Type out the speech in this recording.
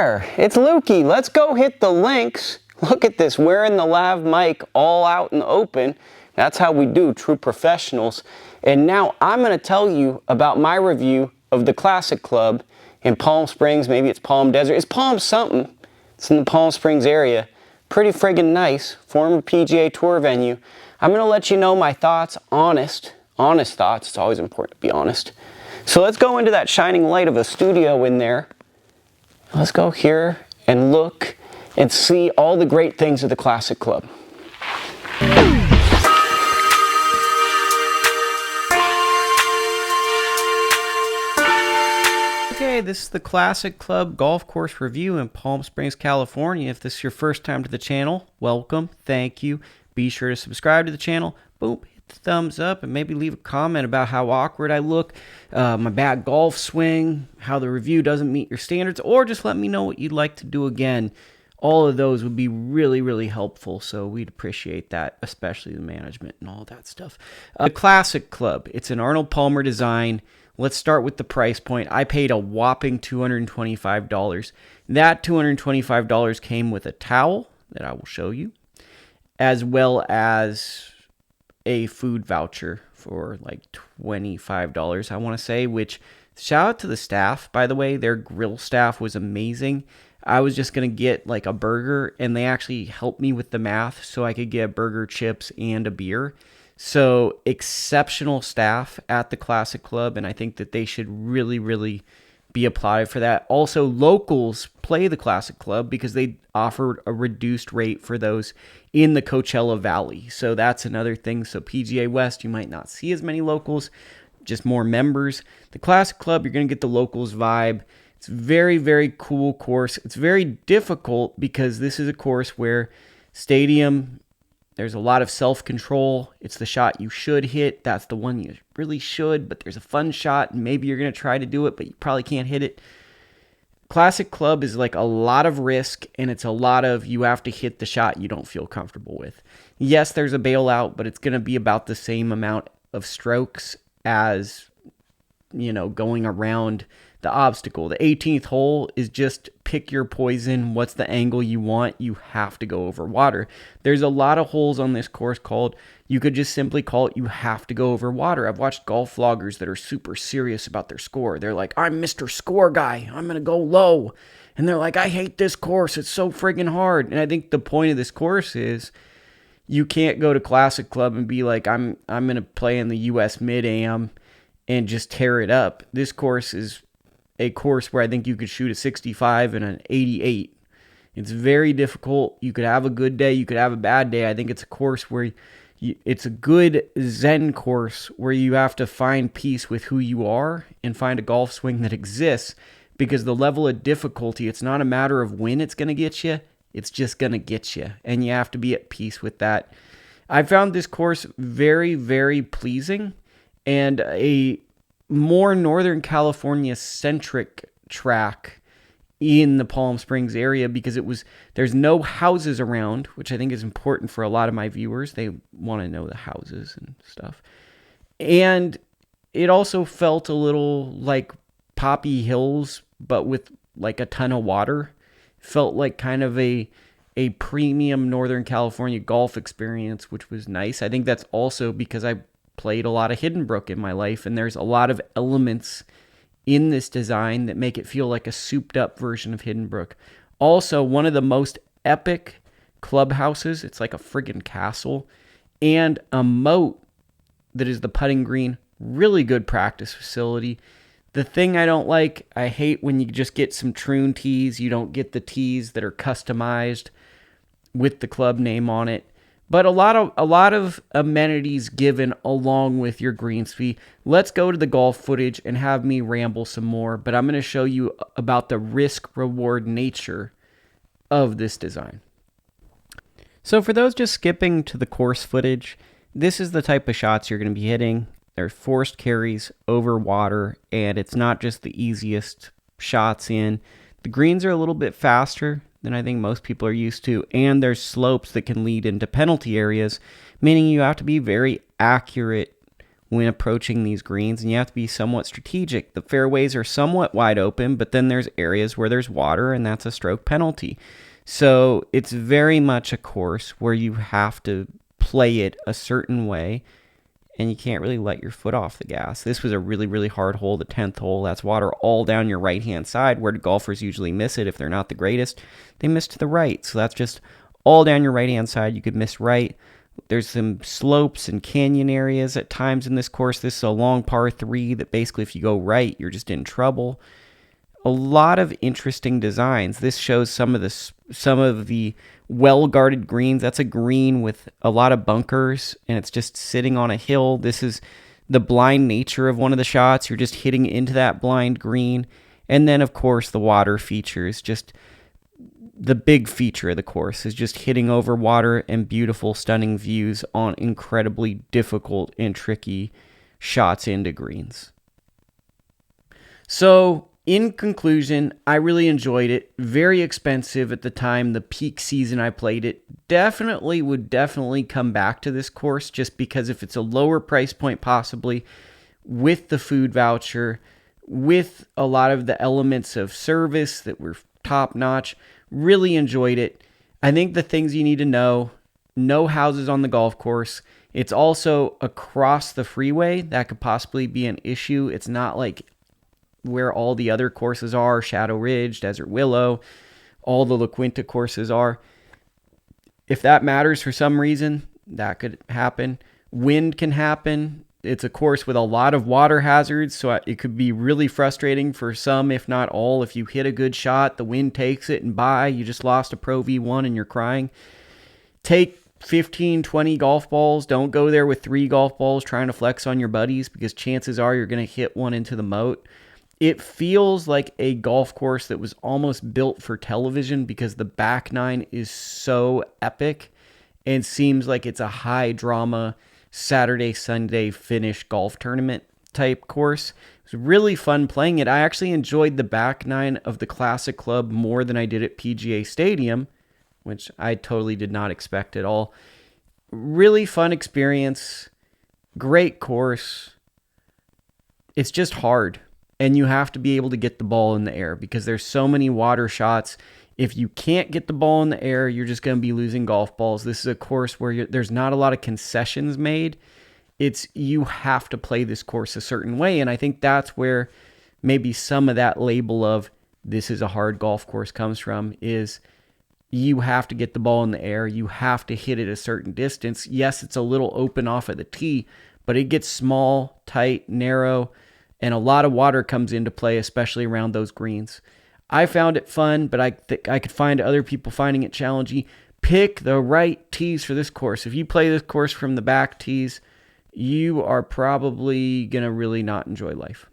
there, it's Lukie. Let's go hit the links. Look at this, wearing the lav mic all out in the open. That's how we do, true professionals. And now I'm going to tell you about my review of the Classic Club in Palm Springs. Maybe it's Palm Desert. It's Palm something. It's in the Palm Springs area. Pretty friggin' nice, former PGA Tour venue. I'm going to let you know my thoughts, honest thoughts. It's always important to be honest. So let's go into that shining light of a studio in there. Let's go here and look and see all the great things of the Classic Club. Okay, this is the Classic Club golf course review in Palm Springs, California. If this is your first time to the channel, welcome, thank you. Be sure to subscribe to the channel. Boom, hit the thumbs up and maybe leave a comment about how awkward I look, my bad golf swing, how the review doesn't meet your standards, or just let me know what you'd like to do again. All of those would be really, really helpful, so we'd appreciate that, especially the management and all that stuff. The Classic Club, it's an Arnold Palmer design. Let's start with the price point. I paid a whopping $225. That $225 came with a towel that I will show you, as well as a food voucher for like $25, I want to say, which, shout out to the staff, by the way. Their grill staff was amazing. I was just going to get like a burger, and they actually helped me with the math so I could get burger, chips, and a beer. So exceptional staff at the Classic Club, and I think that they should really, really be applauded for that. Also, locals play the Classic Club because they offered a reduced rate for those in the Coachella Valley. So that's another thing. So PGA West, you might not see as many locals, just more members. The Classic Club, you're going to get the locals vibe. It's very, very cool course. It's very difficult because this is a course where stadium, there's a lot of self-control. It's the shot you should hit. That's the one you really should, but there's a fun shot, and maybe you're going to try to do it, but you probably can't hit it. Classic Club is like a lot of risk, and it's a lot of you have to hit the shot you don't feel comfortable with. Yes, there's a bailout, but it's going to be about the same amount of strokes as, you know, going around the obstacle. The 18th hole is just pick your poison. What's the angle you want? You have to go over water. There's a lot of holes on this course called, you could just simply call it, you have to go over water. I've watched golf vloggers that are super serious about their score. They're like, I'm Mr. Score Guy. I'm going to go low. And they're like, I hate this course. It's so friggin' hard. And I think the point of this course is you can't go to Classic Club and be like, I'm going to play in the US Mid-Am and just tear it up. This course is a course where I think you could shoot a 65 and an 88. It's very difficult. You could have a good day. You could have a bad day. I think it's a course where it's a good Zen course where you have to find peace with who you are and find a golf swing that exists, because the level of difficulty, it's not a matter of when it's going to get you. It's just going to get you, and you have to be at peace with that. I found this course very, very pleasing, and a more Northern California centric track in the Palm Springs area, because there's no houses around, which I think is important for a lot of my viewers. They want to know the houses and stuff. And it also felt a little like Poppy Hills, but with like a ton of water. Felt like kind of a premium Northern California golf experience, which was nice. I think that's also because I played a lot of Hidden Brook in my life, and there's a lot of elements in this design that make it feel like a souped up version of Hidden Brook. Also, one of the most epic clubhouses. It's like a friggin' castle, and a moat that is the putting green. Really good practice facility. The thing I don't like, I hate when you just get some Troon tees. You don't get the tees that are customized with the club name on it. But a lot of amenities given along with your greens fee. Let's go to the golf footage and have me ramble some more. But I'm going to show you about the risk-reward nature of this design. So for those just skipping to the course footage, this is the type of shots you're going to be hitting. They're forced carries over water, and it's not just the easiest shots in. The greens are a little bit faster than I think most people are used to, and there's slopes that can lead into penalty areas, meaning you have to be very accurate when approaching these greens, and you have to be somewhat strategic. The fairways are somewhat wide open, but then there's areas where there's water, and that's a stroke penalty. So it's very much a course where you have to play it a certain way, and you can't really let your foot off the gas. This was a really, really hard hole, the 10th hole. That's water all down your right-hand side, where golfers usually miss it if they're not the greatest. They miss to the right, so that's just all down your right-hand side. You could miss right. There's some slopes and canyon areas at times in this course. This is a long par 3 that basically if you go right, you're just in trouble. A lot of interesting designs. This shows some of the well-guarded greens. That's a green with a lot of bunkers, and it's just sitting on a hill. This is the blind nature of one of the shots. You're just hitting into that blind green. And then, of course, the water features. Just the big feature of the course is just hitting over water and beautiful, stunning views on incredibly difficult and tricky shots into greens. So, in conclusion, I really enjoyed it. Very expensive at the time, the peak season I played it. Would definitely come back to this course, just because if it's a lower price point possibly, with the food voucher, with a lot of the elements of service that were top notch, really enjoyed it. I think the things you need to know: no houses on the golf course. It's also across the freeway. That could possibly be an issue. It's not like where all the other courses are, Shadow Ridge, Desert Willow, all the La Quinta courses are. If that matters for some reason, that could happen. Wind can happen. It's a course with a lot of water hazards, so it could be really frustrating for some, if not all. If you hit a good shot, the wind takes it, and bye, you just lost a Pro V1 and you're crying. Take 15, 20 golf balls. Don't go there with 3 golf balls trying to flex on your buddies, because chances are you're going to hit one into the moat. It feels like a golf course that was almost built for television, because the back nine is so epic and seems like it's a high drama Saturday, Sunday finish golf tournament type course. It was really fun playing it. I actually enjoyed the back nine of the Classic Club more than I did at PGA Stadium, which I totally did not expect at all. Really fun experience. Great course. It's just hard. And you have to be able to get the ball in the air, because there's so many water shots. If you can't get the ball in the air, you're just going to be losing golf balls. This is a course where there's not a lot of concessions made. You have to play this course a certain way. And I think that's where maybe some of that label of this is a hard golf course comes from, is you have to get the ball in the air. You have to hit it a certain distance. Yes, it's a little open off at the tee, but it gets small, tight, narrow, and a lot of water comes into play, especially around those greens. I found it fun, but I could find other people finding it challenging. Pick the right tees for this course. If you play this course from the back tees, you are probably going to really not enjoy life.